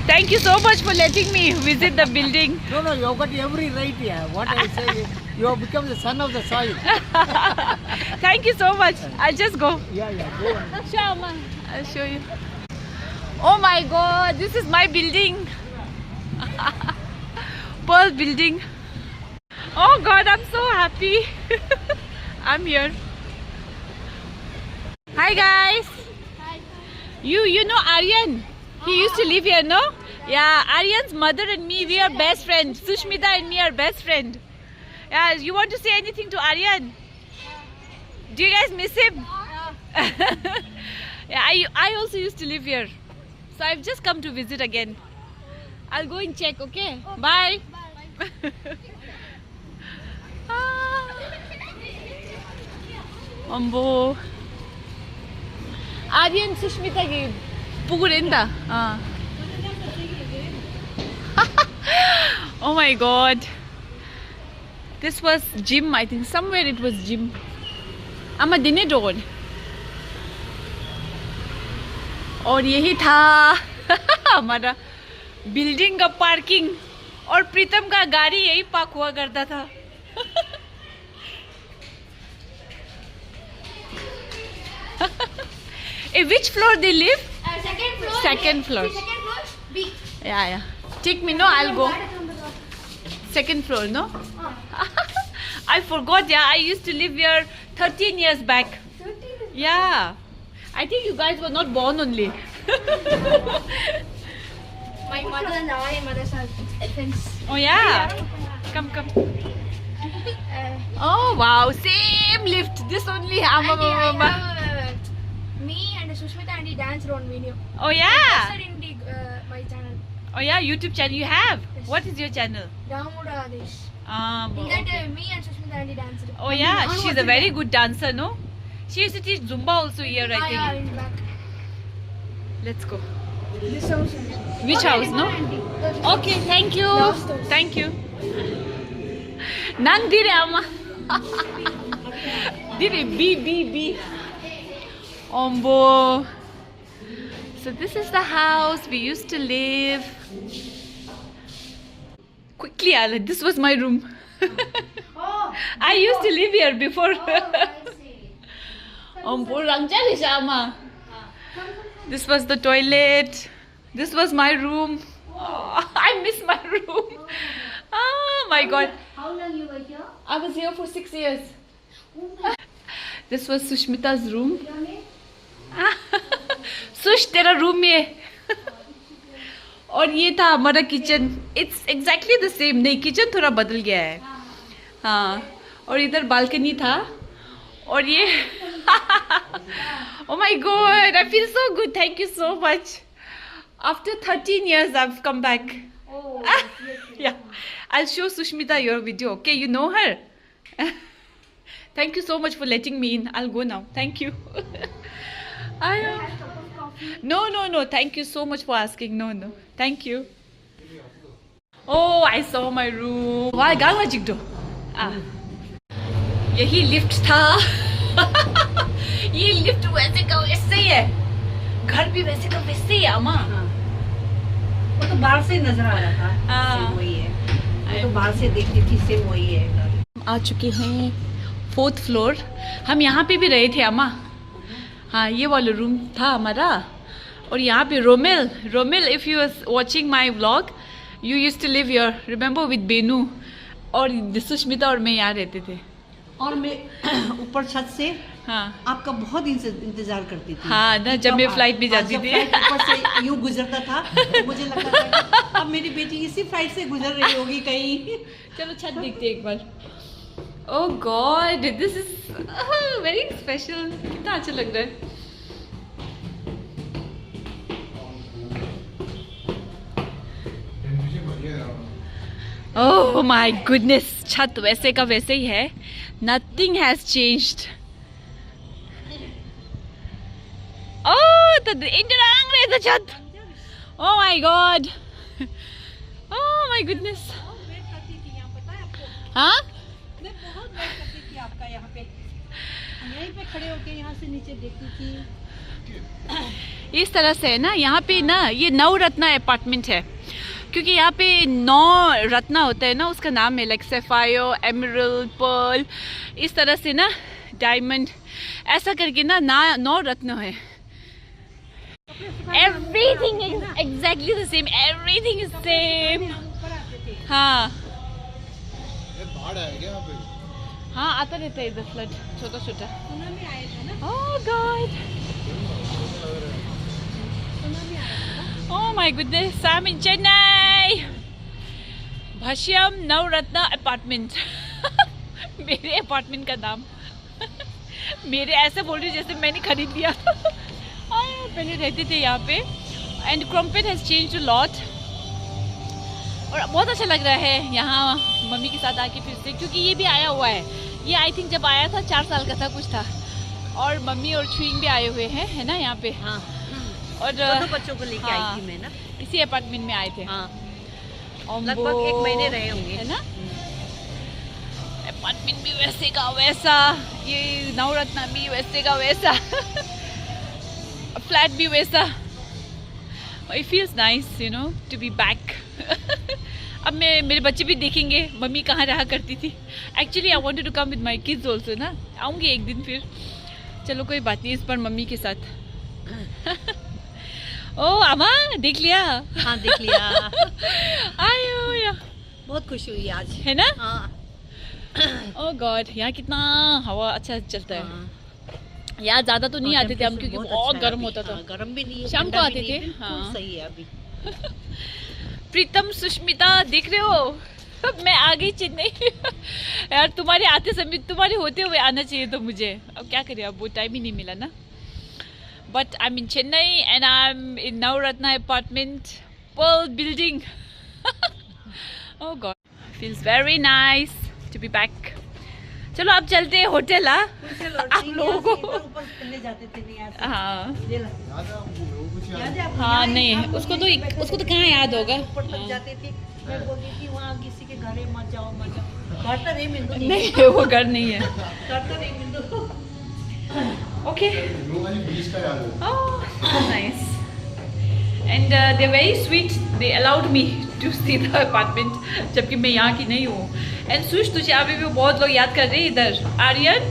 Thank you so much for letting me visit the building. No, you've got every right here. What I say, you have become the son of the soil. Thank you so much. I'll just go. Yeah, go on. Sure, ma. I'll show you. Oh my God, this is my building. Pearl building. Oh God, I'm so happy. I'm here. Hi guys. Hi. You know Aryan? He used to live here, no? Yeah, Aryan's mother and me, we are best friends. Sushmita and me are best friends. Yeah, you want to say anything to Aryan? Do you guys miss him? Yeah, I also used to live here. So I've just come to visit again. I'll go and check, okay? Bye. Ambo. Aryan Sushmita gi pugurenda. Oh my God. This was gym, I think. Somewhere it was gym. Ama dine road. और यही था हमारा building का parking और प्रीतम का गाड़ी यही park हुआ करता था. Which floor they live? Second floor. Second floor. Second floor. B. Yeah. Take me, no? I'll go. Second floor, no? I forgot, yeah. I used to live here 13 years back. 13. Yeah. I think you guys were not born only. My mother and I mothers are friends. Oh, yeah. Come. Oh, wow. Same lift. This only. Me and Sushmita auntie danced on video. Oh, yeah. Posted in the, my channel. Oh, yeah. YouTube channel you have. Yes. What is your channel? Damoda Adesh. In Okay. that me and Sushmita auntie danced. Oh, yeah. She's a very good dancer, no? She used to teach Zumba also here, I Yeah, think. in back. Let's go. This house. Which house, no? Okay, thank you. Last house. Thank you. Nang dire ama. Dire B. Ombo. So this is the house we used to live. Quickly, Ala, this was my room. Oh. I used to live here before. I see. Ombo rangchali sama. This was the toilet. This was my room. Oh, I miss my room. Oh my God. How long you were here? I was here for 6 years. This was Sushmita's room. Sush, तेरा room ये. और ये था हमारा kitchen. It's exactly the same. नहीं, kitchen थोड़ा बदल गया है. हाँ. और इधर बालकनी था. और ये. Oh my God, I feel so good. Thank you so much. After 13 years, I've come back. Oh. Yeah, I'll show Sushmita your video. Okay, you know her. Thank you so much for letting me in. I'll go now. Thank you. No. Thank you so much for asking. No. Thank you. Oh, I saw my room. Why गाना जिक दो? यही lift था. ये lift वैसे का वैसे ही है. घर भी वैसे का वैसे ही है अम्मा. वो तो बाहर से नजर आ रहा था. हाँ. सेम वही है. वो तो बाहर से देखती थी सेम वही है. आ चुके हैं 4th फ्लोर. हम यहाँ पे भी रहे थे अम्मा. हाँ, ये वाला रूम था हमारा. और यहाँ पे Romil if you are watching my vlog, you used to live here, remember, with Benu. और सुष्मिता और मैं यहाँ रहते थे. और मैं ऊपर छत से हाँ आपका बहुत इंतजार करती थी. हाँ ना, जब मैं फ्लाइट में जाती थी. ऊपर से यूँ गुजरता था तो मुझे लगता था कि अब मेरी बेटी इसी फ्लाइट से गुजर रही होगी कहीं. चलो छत देखते एक बार. Oh god, this is very special. कितना अच्छा लग रहा है. ओह माय गुडनेस, छत वैसे का वैसे ही है. Nothing has changed. ओह तो इंजरांग रहे तो छत. Oh my God. Oh my goodness. हाँ, मैं बहुत वेट करती थी आपका यहाँ पे. यहीं पे खड़े होके यहाँ से नीचे देखती थी. इस तरह से है ना, यहाँ पे ना ये नवरत्ना अपार्टमेंट है, क्योंकि यहाँ पे 9 रत्ना होता है ना, उसका नाम है, लाइक सैफायर, एमरल्ड, पर्ल, इस तरह से ना, डायमंड, ऐसा करके ना 9 रत्न है। Everything is exactly the same, everything is same. हाँ बाढ़ है क्या यहाँ पे? हाँ, आता रहता है इधर फ्लड, छोटा छोटा। Oh god, oh my goodness, I'm in Chennai. Bhashyam Navaratna apartment. मेरे अपार्टमेंट का नाम। मेरे ऐसे बोल रही हूँ जैसे मैंने खरीद लिया। पहले रहते थे यहाँ पे, and crumpet has changed a lot, और बहुत अच्छा लग रहा है यहाँ मम्मी के साथ आके फिर से, क्योंकि ये भी आया हुआ है। ये आई थिंक जब आया था 4 साल का था कुछ था, और मम्मी और छुइंग भी आए हुए हैं, है ना यहाँ पे। हाँ, और दोनों बच्चों को लेके हाँ, आई थी मैं ना, इसी अपार्टमेंट में आए थे। हाँ, अम्बो, लगभग 1 महीने रहे होंगे, है ना। अपार्टमेंट भी वैसे का वैसा, ये नवरत्ना भी वैसे का वैसा, फ्लैट भी वैसा। It feels nice, you know, to be back. अब मेरे बच्चे भी देखेंगे मम्मी कहाँ रहा करती थी। Actually, I wanted to come with my kids also ना, आऊँगी एक दिन फिर। चलो कोई बात नहीं, इस पर मम्मी के साथ। ओह अम्मा, देख लिया? हाँ देख लिया। आयो या, बहुत खुश हुई आज, है ना? हाँ, ओह गॉड, यहाँ कितना हवा अच्छा चलता है। हाँ। यहाँ ज्यादा तो नहीं और आते थे हम, क्योंकि टेम्परेचर बहुत अच्छा है गर्म अभी, होता था। हाँ, गर्म भी नहीं है, शाम को ठंडा भी आते नहीं है, थे, बिल्कुल हाँ। सही है अभी। प्रीतम, सुष्मिता, देख रहे हो? मैं आ गई चेन्नई। यार तुम्हारे आते समय, तुम्हारे होते हुए आना चाहिए तो मुझे, अब क्या करें, अब वो टाइम ही नहीं मिला ना। But I am in Chennai and I am in Navratna apartment, Pearl building. Oh God, feels very nice to be back. चलो अब चलते हैं होटल। आप लोगों को ऊपर खेलने जाते थे नहीं यार। हाँ ये ला। याद है आपको? वो कुछ याद याद है आपको? हाँ, यहाँ नहीं, एक उसको तो कहाँ याद होगा। ऊपर तक जाते थे, मैं बोलती थी वहाँ किसी के घरे मत जाओ, मत जाओ। घर तो नहीं मिंदू, नहीं, वो घर नहीं है। घर तो नहीं मिंदू। ओके, वो वाली बीच का याद है। oh nice, and they're very sweet, they allowed me to see the apartment, जबकि मैं यहाँ की नहीं हूँ। and सुश, तुझे अभी भी बहुत लोग याद कर रहे हैं इधर। Aryan,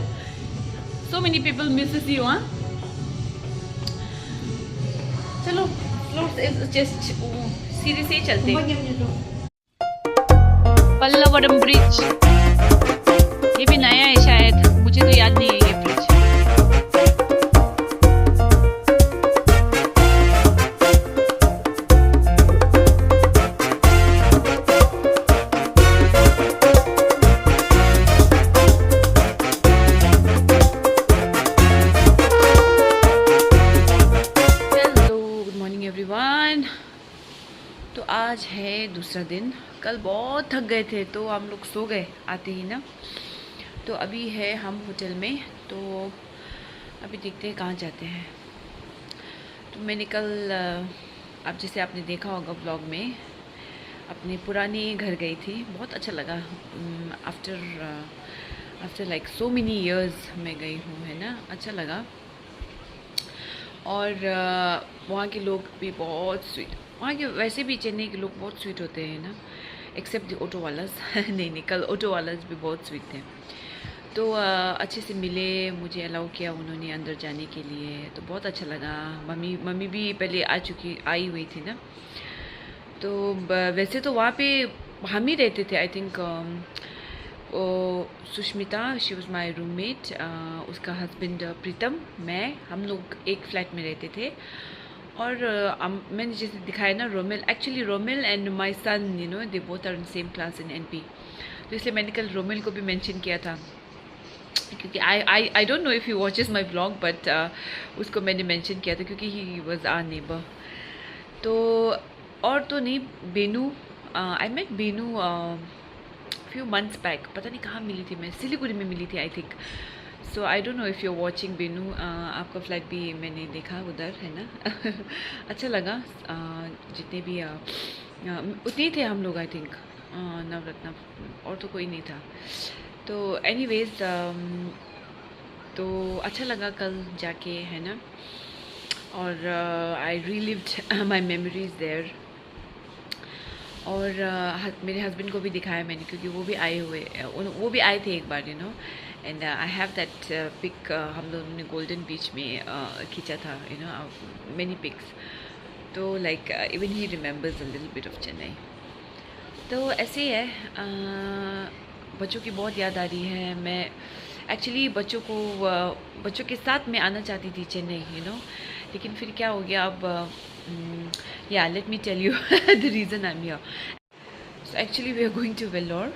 so many people misses you, हाँ। चलो फ्लोर जस्ट सीधे से ही चलते हैं। पल्लवरम ब्रिज, ये भी नया है शायद, मुझे तो याद नहीं है ये ब्रिज। तो आज है दूसरा दिन। कल बहुत थक गए थे तो हम लोग सो गए आते ही ना। तो अभी है हम होटल में, तो अभी देखते हैं कहाँ जाते हैं। तो मैंने कल, अब जैसे आपने देखा होगा ब्लॉग में, अपने पुराने घर गई थी। बहुत अच्छा लगा। After like so many years मैं गई हूँ, है ना, अच्छा लगा। और वहाँ के लोग भी बहुत स्वीट, वहाँ के वैसे भी चेन्नई के लोग बहुत स्वीट होते हैं ना, एक्सेप्ट द ऑटो वालाज। नहीं, कल ऑटो वालाज भी बहुत स्वीट थे। तो अच्छे से मिले, मुझे अलाउ किया उन्होंने अंदर जाने के लिए, तो बहुत अच्छा लगा। मम्मी भी पहले आई हुई थी ना। तो वैसे तो वहाँ पे हम ही रहते थे, I think Sushmita, she was my roommate, उसका हस्बैंड प्रीतम, मैं, हम लोग एक फ्लैट में रहते थे। और मैंने जैसे दिखाया ना, Romel, actually Romel and my son, you know, they both are in same class in NP। तो इसलिए मैंने कल रोमेल को भी मेंशन किया था, क्योंकि आई don't know if he watches my blog, but उसको मैंने मेंशन किया था क्योंकि ही वॉज आवर नेबर। तो और तो नहीं, Benu, I met Benu few months back, पता नहीं कहाँ मिली थी मैं, सिलीगुड़ी में मिली थी I think. So I don't know if you are watching Benu, आपका फ्लैट भी मैंने देखा उधर, है ना। अच्छा लगा। जितने भी उतने ही थे हम लोग, आई थिंक नवरत्ना, और तो कोई नहीं था। तो एनीवेज, तो अच्छा लगा कल जाके, है ना। और आई रीलिव्ड माई मेमोरीज देयर। और मेरे हस्बैंड को भी दिखाया मैंने, क्योंकि वो भी आए थे एक बार, you know. And I have that pic, हम लोगों ने गोल्डन बीच में खींचा था, यू नो, मैनी पिक्स। तो like even he remembers a little bit of Chennai. तो ऐसे ही है, बच्चों की बहुत याद आ रही है। मैं एक्चुअली बच्चों के साथ मैं आना चाहती थी चेन्नई, यू नो, लेकिन फिर क्या हो गया अब। Yeah let me tell you the reason I am here. So actually we are going to Vellore.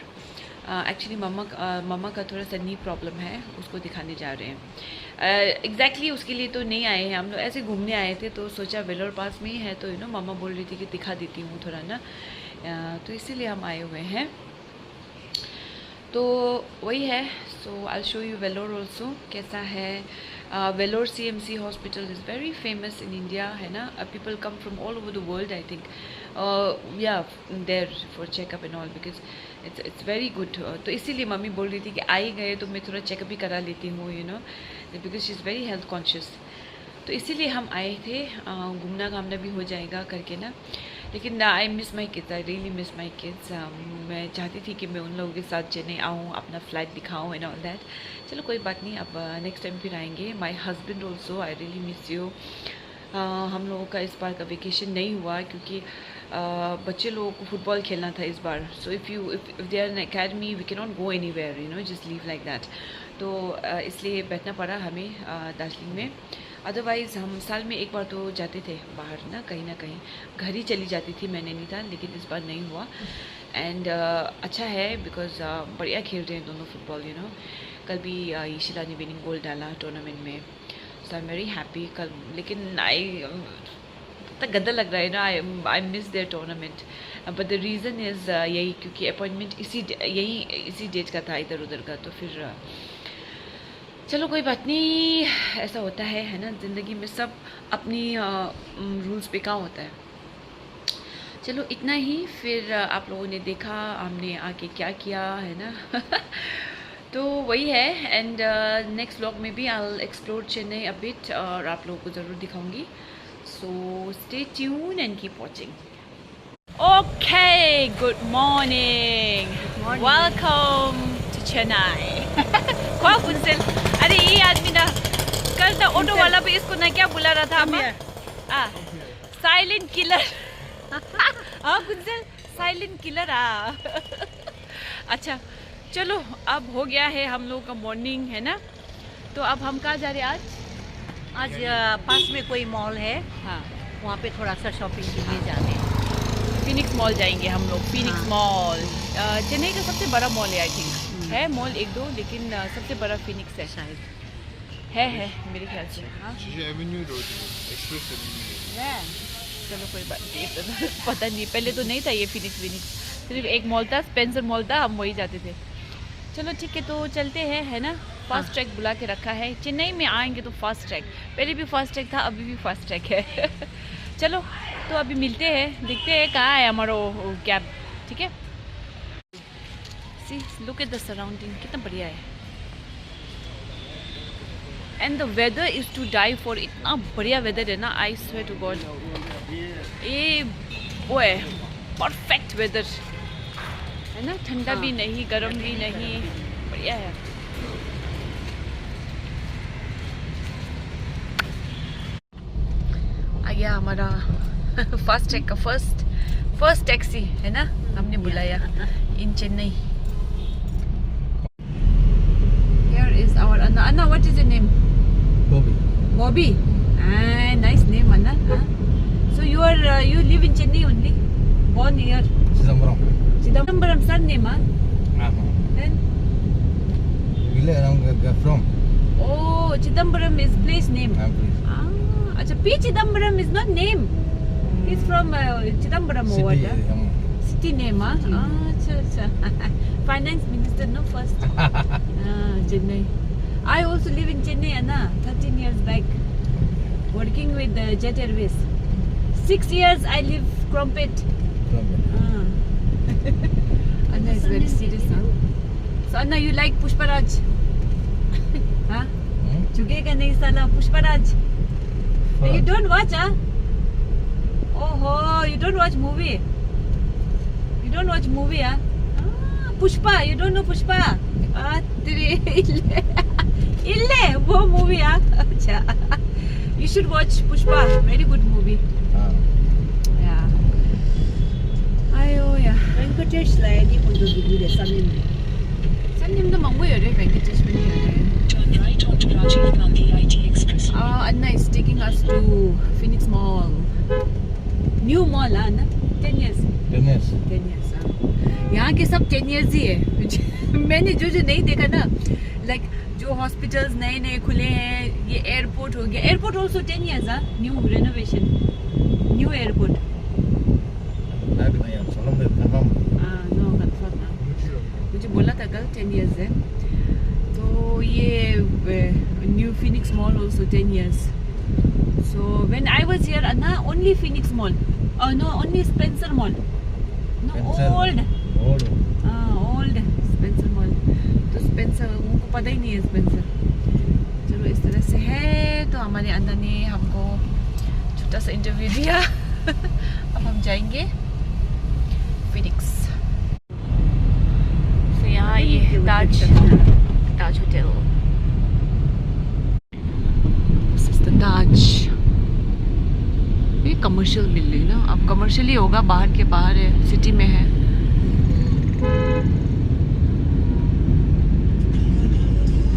Actually मम्मा का थोड़ा सा नी प्रॉब्लम है, उसको दिखाने जा रहे हैं। एग्जैक्टली उसके लिए तो नहीं आए हैं हम लोग, ऐसे घूमने आए थे, तो सोचा वेल्लोर पास में ही है, तो यू नो मम्मा बोल रही थी कि दिखा देती हूँ थोड़ा ना, तो इसीलिए हम आए हुए हैं। तो वही है। So I show you Vellore also कैसा है। Vellore CMC hospital is very famous in India, है ना। People come from all over the world, I think, yeah there for checkup and all, because it's very good. तो इसीलिए mummy बोल रही थी कि आ ही गए तो मैं थोड़ा चेकअप भी करा लेती हूँ, you know, because she is very health conscious. तो इसीलिए हम आए थे, घूमना घामना भी हो जाएगा करके ना। लेकिन I miss my kids, I really miss my kids. मैं चाहती थी कि मैं उन लोगों के साथ चेन्नई आऊँ, अपना फ्लाइट दिखाऊँ एंड ऑल दैट। चलो कोई बात नहीं, अब नेक्स्ट टाइम फिर आएंगे। My husband also, I really miss you. हम लोगों का इस बार का वेकेशन नहीं हुआ, क्योंकि बच्चे लोगों को फुटबॉल खेलना था इस बार। So if they are an academy we can not go anywhere, you know, just leave like that. तो इसलिए बैठना पड़ा हमें दार्जिलिंग में। अदरवाइज़ हम साल में एक बार तो जाते थे बाहर ना कहीं। घर ही चली जाती थी मैं नैनीताल, लेकिन इस बार नहीं हुआ। एंड अच्छा है, बिकॉज बढ़िया खेल रहे हैं दोनों फुटबॉल, यू नो। कल भी ईशिला ने विनिंग गोल डाला टूर्नामेंट में, so I am very happy. कल लेकिन इतना गंदा लग रहा है ना, I miss their tournament. But the reason is यही, क्योंकि अपॉइंटमेंट इसी डेट का था इधर उधर का। तो फिर चलो कोई बात नहीं, ऐसा होता है ना ज़िंदगी में, सब अपनी रूल्स पे काम होता है। चलो इतना ही। फिर आप लोगों ने देखा हमने आके क्या किया, है ना। तो वही है। एंड नेक्स्ट व्लॉग में भी I will explore Chennai a bit, और आप लोगों को ज़रूर दिखाऊंगी। So stay tune and keep watching. Okay, good morning, welcome to Chennai. अरे ये आदमी ना, कल ना ऑटो वाला भी इसको ना क्या बुला रहा था हमें, साइलेंट किलर। हाँ गुंजल, साइलेंट किलर। अच्छा चलो, अब हो गया है हम लोगों का मॉर्निंग, है ना। तो अब हम कहाँ जा रहे हैं आज? पास में कोई मॉल है, हाँ, वहाँ पे थोड़ा सा शॉपिंग के लिए जाने हैं। फिनिक्स मॉल जाएंगे हम लोग। फिनिक्स मॉल चेन्नई का सबसे बड़ा मॉल है, आई थिंक। है मॉल एक दो, लेकिन सबसे बड़ा फिनिक्स है शायद, है मेरे ख्याल से। हाँ एवेन्यू रोड, एक्सप्रेस एवेन्यू। चलो कोई बात नहीं, पता नहीं, पहले तो नहीं था ये फिनिक्स, सिर्फ एक मॉल था, स्पेंसर मॉल था, हम वही जाते थे। चलो ठीक है, तो चलते हैं, है ना। फास्ट ट्रैक बुला के रखा है, चेन्नई में आएंगे तो फास्ट ट्रैक, पहले भी फास्ट ट्रैक था, अभी भी फास्ट ट्रैक है। चलो तो अभी मिलते हैं, देखते हैं कहाँ है हमारा कैब, ठीक है। See look at the surrounding, कितना बढ़िया है। And the weather is to die for, इतना बढ़िया वेदर है ना, आई स्वेयर टू गॉड। ये वो है परफेक्ट वेदर, है ना, ठंडा भी नहीं, गर्म भी नहीं, बढ़िया है। आ गया हमारा फास्ट ट्रैक का फर्स्ट टैक्सी, है ना, हमने बुलाया इन Chennai. Here is our Anna. What is your name? Bobby. Nice name, Anna. Huh? So you live in Chennai only? Born here? Chidambaram. Surname, huh? Then? From? Oh, Chidambaram is place name. Acha, P. Chidambaram is not name. He's from Chidambaram over there. City name, huh? Acha. Finance minister, no, first. Chennai. I also live in Chennai, Anna, 13 years back. Working with Jet Airways. 6 years I live Crumpet. Anna is very serious, huh? So Anna, you like Pushparaj? Huh? Chugega nahi sala Pushparaj. You don't watch, huh? Oh, you don't watch movie. You don't watch movie, huh? Ah, Pushpa. You don't know Pushpa? Ah, तेरे इल्ले वो movie, huh? अच्छा. You should watch Pushpa. Very good movie. Yeah. 아유, 야. Venkatesh layani untuk dulu deh Samin. 사장님도 망고열에 뱅키티시 분이열에. Turn right onto Rajiv Gandhi IT Express. Anna is taking us to Phoenix Mall. New mall, है ना? 10 years. 10 years. 10 years. हाँ. यहाँ के सब 10 years ही है. मैंने जो नहीं देखा ना, like जो हॉस्पिटल्स नए नए खुले हैं, ये एयरपोर्ट हो गया. एयरपोर्ट also 10 years, हाँ? New renovation. New airport. मैं भी नहीं सोलह में कंफर्म. No confirm ना. मुझे बोला था कल 10 years है. तो ये New Phoenix Mall also 10 years. So when I was here, Anna, only Phoenix Mall. Oh no, only Spencer Mall. No, old. Old. Old Spencer Mall. तो Spencer उनको पता ही नहीं है Spencer. चलो इस तरह से है. तो हमारे अन्ना ने हमको छोटा सा इंटरव्यू दिया. अब हम जाएंगे Phoenix. So यहाँ ये Taj hotel. This is the Taj. ये कमर्शियल बिल्डिंग ना. अब कमर्शियल ही होगा. बाहर के बाहर है. सिटी में है.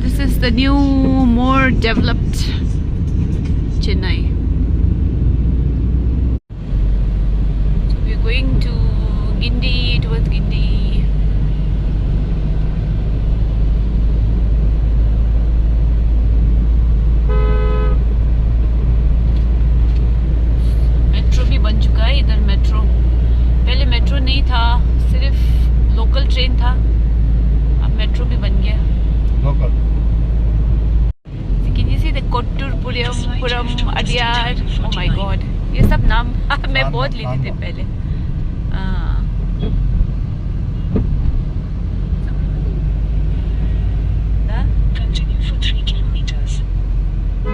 This is the new, more developed Chennai. So we're going to Gindi, towards Gindi. Metro भी बन चुका है इधर. मेट्रो पहले मेट्रो नहीं था, सिर्फ लोकल ट्रेन था. अब मेट्रो भी बन गया. Local. Can you see the Kotturpuram, Adyar? Oh my God, ये सब नाम मैं बहुत लेती थी पहले. Continue for 3 kilometers.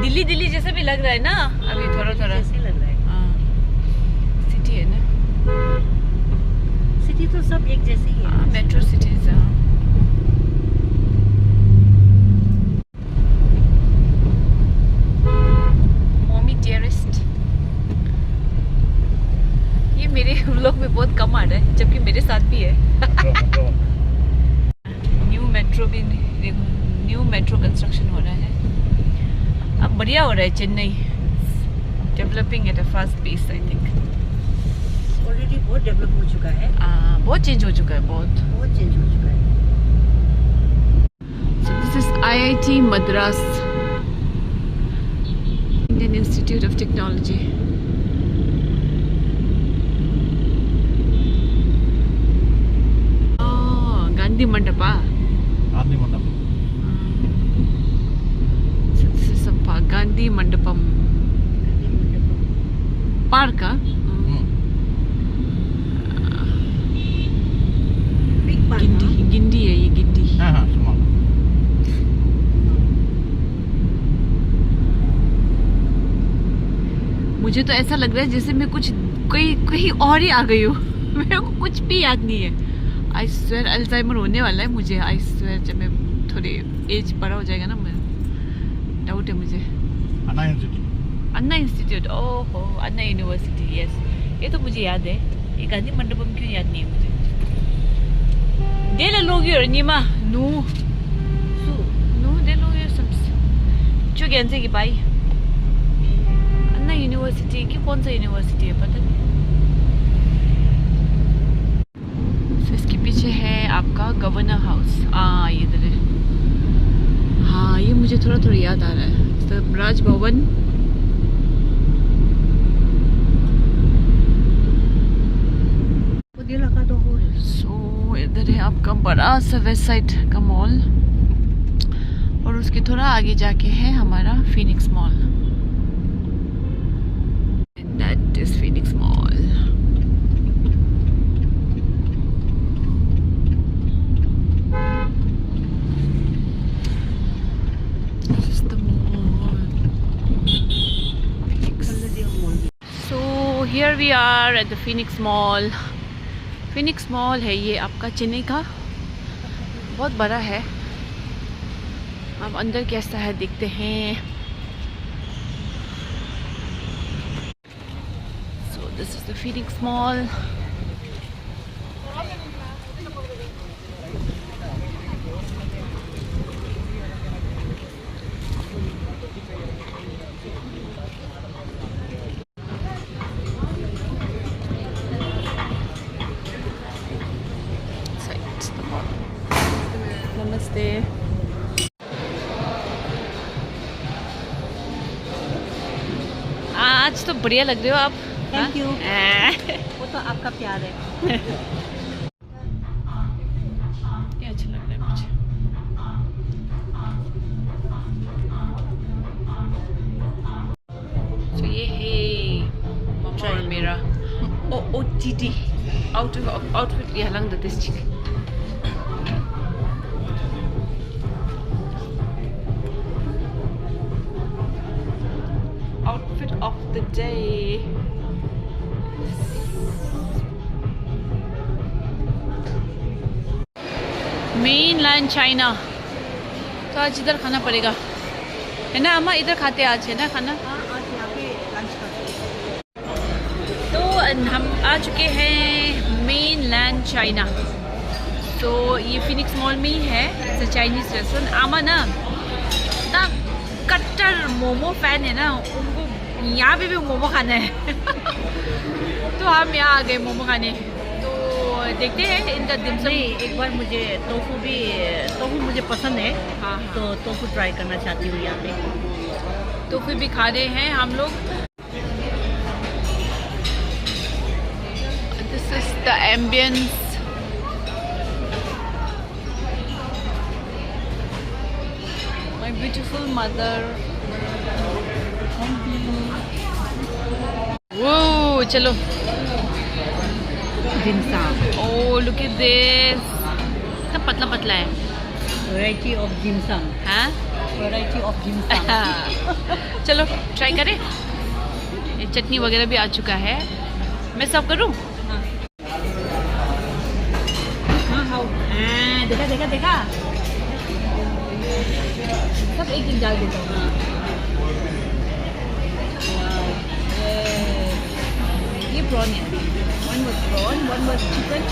दिल्ली जैसा भी लग रहा है ना अभी थोड़ा कैसे लग रहा है? सिटी है ना. सिटी तो सब एक जैसे ही है. Metro cities. Mommy dearest. ये मेरे व्लॉग में बहुत कम आ रहा है, जबकि मेरे साथ भी है. न्यू मेट्रो कंस्ट्रक्शन हो रहा है. अब बढ़िया हो रहा है. Chennai developing at a fast pace. I think already बहुत डेवलप हो चुका है. बहुत चेंज हो चुका है. बहुत चेंज हो चुका है. So this is IIT Madras, Indian Institute of Technology. Gandhi Mandapa. Gandhi Mandapam. So this is a Gandhi Mandapam park. Big park. Guindy है ये. गिंडी. हाँ small. मुझे तो ऐसा लग रहा है जैसे मैं कुछ कहीं और ही आ गई हूँ. मेरे को कुछ भी याद नहीं है. आई स्वेयर अल्जाइमर होने वाला है मुझे. आई स्वेयर जब मैं थोड़ी एज बड़ा हो जाएगा ना, मैं डाउट है मुझे. अन्ना इंस्टीट्यूट. ओहो, अन्ना यूनिवर्सिटी. यस, ये तो मुझे याद है. ये गांधी मंडपम क्यों याद नहीं है मुझे. डेल लोगियो निमा नु डेल लोगियो सम्स जो ज्ञान से की पाई. अन्ना यूनिवर्सिटी की कौन सा यूनिवर्सिटी है पता नहीं. इसके पीछे है आपका गवर्नर हाउस. ये इधर है. हाँ, ये मुझे थोड़ा थोड़ा याद आ रहा है. सब राजभवन. सो इधर है आपका बड़ा सा वेस्ट साइड का मॉल, और उसके थोड़ा आगे जाके है हमारा Phoenix mall. That is Phoenix mall. This is the mall. Phoenix. We are at the Phoenix mall. Phoenix mall है ये आपका चेन्नई का, बहुत बड़ा है। अब अंदर कैसा है देखते हैं। So this is the Phoenix mall. नमस्ते। आज तो बढ़िया लग रहे हो आप। Thank you. हाँ? वो तो आपका प्यार है। ये अच्छा लग रहा है मुझे। तो ये है मामा और मेरा OOTD outfit ये lang das chick। Outfit of the day। Mainland China. तो आज इधर खाना पड़ेगा, है ना अम्मा? इधर खाते आज, है ना खाना? हाँ, आज यहाँ पे लंच करते तो हम आ चुके हैं मेनलैंड चाइना। तो ये फिनिक्स मॉल में ही है, इट्स अ चाइनीज रेस्टोरेंट। आमा ना कट्टर मोमो फैन है ना, उनको यहाँ पे भी मोमो खाना है। तो हम यहाँ आ गए मोमो खाने। तो देखते हैं इनका दिन से। एक बार मुझे टोफू मुझे पसंद है। हाँ तो टोफू ट्राई करना चाहती हूँ यहाँ पे। तो फिर भी खा रहे हैं हम लोग। This is the ambience. My beautiful mother. वो चलो। Dim sum, oh look at this, कितना पतला पतला है। Variety of dim sum. हाँ वैरायटी ऑफ जिमसम। चलो ट्राई करें। ये चटनी वगैरह भी आ चुका है। मैं सर्व करूँ? हाँ, देखा देखा देखा। सब एक एक डाल देता हूँ। ये प्रॉन है। One was prawn, one was chicken.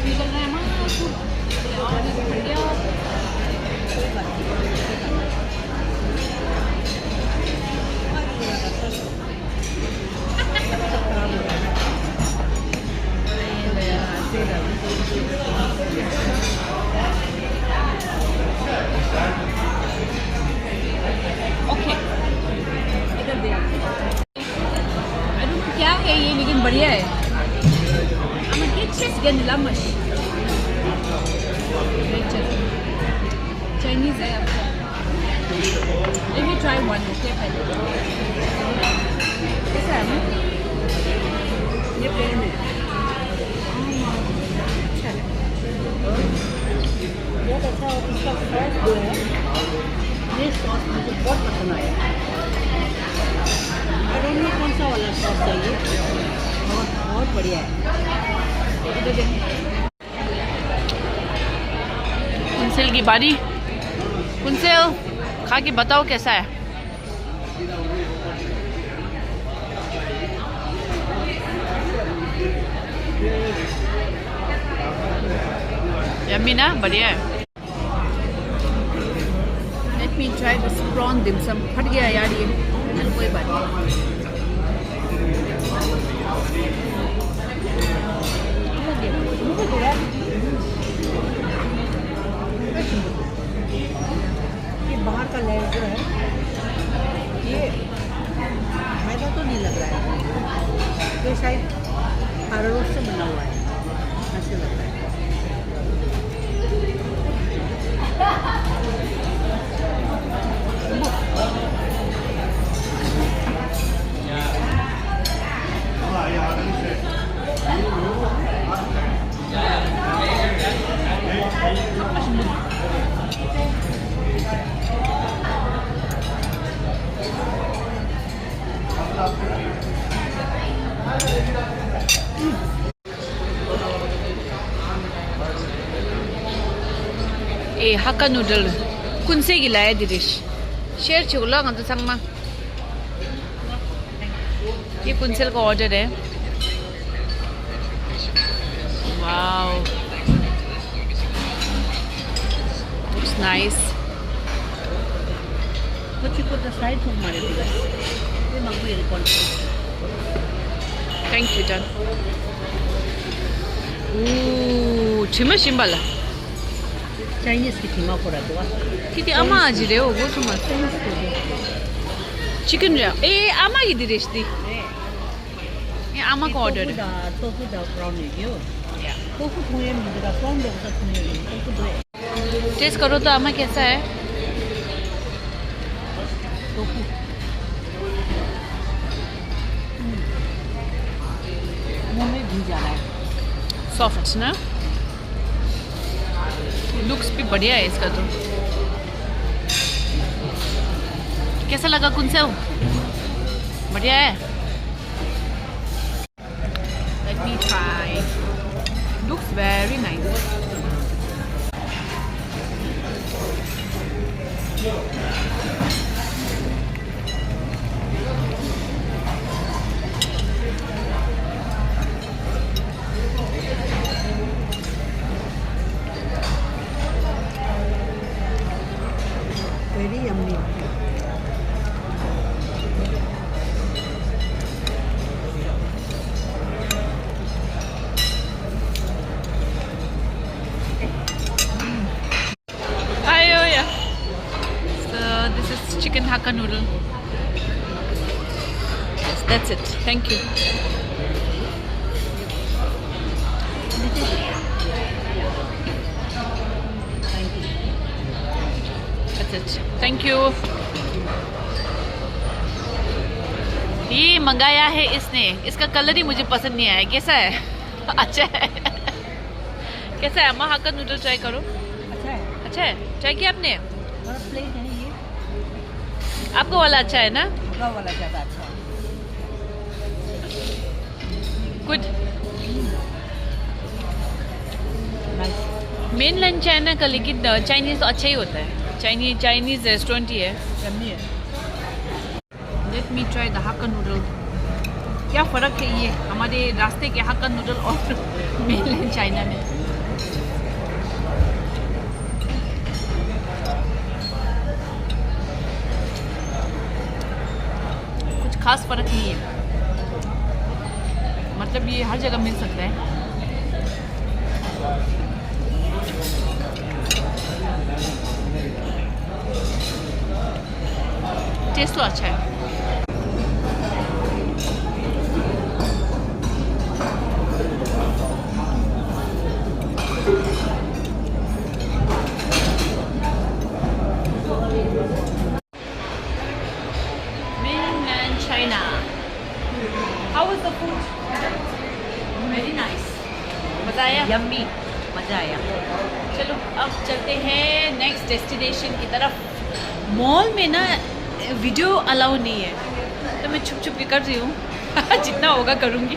निकल रहा है क्या है ये, लेकिन बढ़िया है। चाइनीज है। Let me try one, okay? कैसा है? ये प्लेन है। अच्छा है। बहुत अच्छा। और इसका सॉस जो है, ये सॉस मुझे बहुत पसंद आया। आई डोंट नो कौन सा वाला सॉस चाहिए। बहुत बढ़िया है। कुंसेल की बारी। कुंसेल खा के बताओ कैसा है। यम्मी ना, बढ़िया है। Let me try this prawn dim sum. फट गया यार ये, कोई बात नहीं। ये बाहर का लेयर जो है, ये मैदा तो नहीं लग रहा है। ये शायद अरारोट से बना हुआ है, ऐसे लग रहा है। Hakka noodle. Kunse gilaya dirish. Share chula ngantu sangma. ये कुंसल का ऑर्डर है. Wow. Looks nice. What you put the side of my Thank you, John. Ooh, chima shimbala. Chinese की खीमा पड़ा तो Kiti ama aji re ho, wo chuma. Chicken re. Ama ki diresh di. ये ama का order है. tofu da prawn है क्यों tofu थोड़े मुझे का prawn दो का थोड़े tofu दो टेस्ट करो तो ama कैसा है? tofu मुंह में घी जा रहा है सॉफ्ट ना. लुक्स भी बढ़िया है इसका तो. कैसा लगा कुंसे? बढ़िया है. Let me try. Looks very nice. very yummy Ayo ya. So this is chicken hakka noodle. Yes, that's it. Thank you. That's it. Thank you. ये मंगाया है इसने. इसका कलर ही मुझे पसंद नहीं आया. कैसा है? अच्छा है. कैसा है? अम्मा hakka noodle ट्राई करो. अच्छा है अच्छा है. ट्राई किया आपने? बड़ा प्लेन है ये आपको वाला अच्छा है ना? भुगा वाला ज़्यादा अच्छा है गुड. नाइस मेनलैंड चाइना का लेकिन चाइनीज़ अच्छा ही होता है. चाइनीज़ रेस्टोरेंट ही है. यम्मी है let me try the hakka noodle. क्या फ़र्क है ये हमारे रास्ते के hakka नूडल और मेनलैंड चाइना में? कुछ खास फ़र्क नहीं है. मतलब ये हर जगह मिल सकता है. टेस्ट तो अच्छा है. Mainland China. How was the food? Very nice. मज़ा आया? यम्मी मज़ा आया चलो अब चलते हैं नेक्स्ट डेस्टिनेशन की तरफ. मॉल में ना वीडियो अलाउ नहीं है तो मैं छुप छुप के कर रही हूँ. जितना होगा करूँगी.